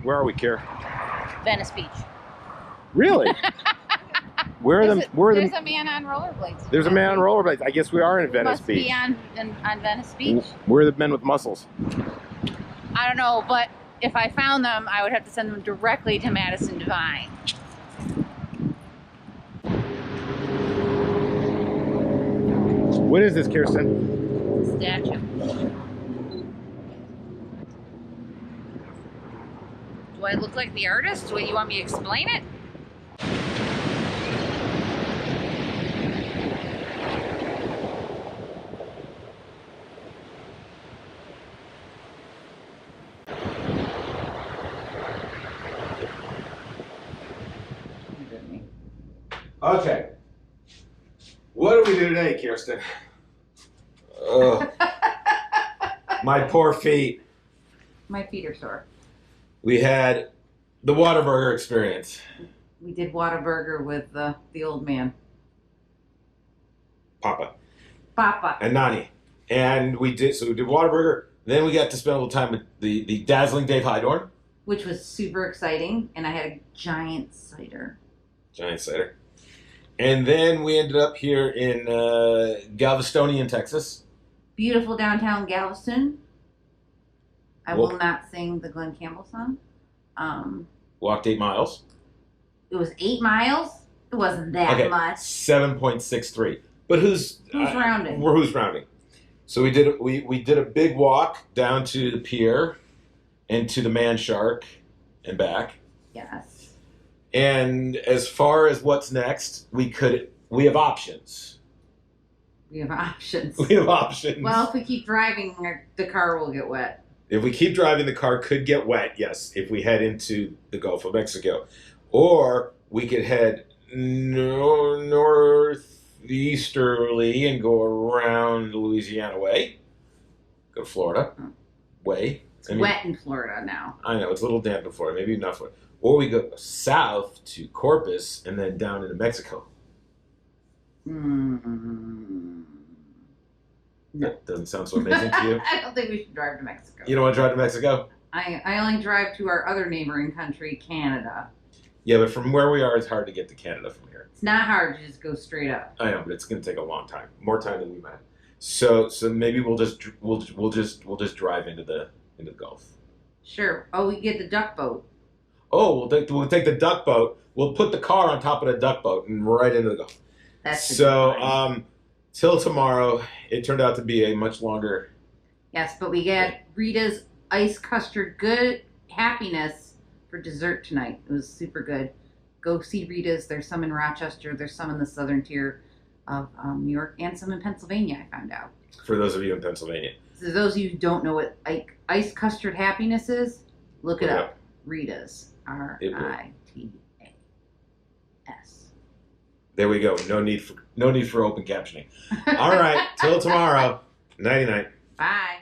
Where are we, Kier? Venice Beach. Really? Where are them? There's a man on rollerblades. There's a man on rollerblades. I guess we are in Venice Beach. Must be on Venice Beach. Where are the men with muscles? I don't know, but if I found them, I would have to send them directly to Madison Devine. What is this, Kirsten? Statue. Do I look like the artist? Do you want me to explain it? Okay. What do we do today, Kirsten? My poor feet. My feet are sore. We had the Whataburger experience. We did Whataburger with the old man. Papa. Papa. And Nani. And we did Whataburger. Then we got to spend a little time with the dazzling Dave Hydorn. Which was super exciting. And I had a giant cider. Giant cider. And then we ended up here in Galveston, Texas. Beautiful downtown Galveston. I will not sing the Glenn Campbell song. Walked 8 miles. It was 8 miles? It wasn't that much. 7.63. But who's rounding? Who's rounding? So we did a big walk down to the pier and to the Man Shark and back. Yes. And as far as what's next, we have options. We have options. We have options. Well, if we keep driving, the car will get wet. If we keep driving, the car could get wet, yes, if we head into the Gulf of Mexico. Or we could head northeasterly and go around the Louisiana way. Go to Florida way. It's wet in Florida now. I know, it's a little damp in Florida, maybe not Florida. Or we go south to Corpus and then down into Mexico. No. That doesn't sound so amazing to you? I don't think we should drive to Mexico. You don't want to drive to Mexico? I only drive to our other neighboring country, Canada. Yeah, but from where we are, it's hard to get to Canada from here. It's not hard to just go straight up. I know, but it's going to take a long time, more time than we might. So maybe we'll just drive into the Gulf. Sure. Oh, we get the duck boat. Oh, we'll take the duck boat. We'll put the car on top of the duck boat and right into the Gulf. That's till tomorrow. It turned out to be a much longer. Yes, but we get Rita's ice custard good happiness for dessert tonight. It was super good. Go see Rita's. There's some in Rochester. There's some in the southern tier of New York and some in Pennsylvania, I found out. For those of you in Pennsylvania. So those of you who don't know what ice custard happiness is, look it up. Rita's. RITAS. There we go. No need for open captioning. All right. Till tomorrow. Nighty night. Bye.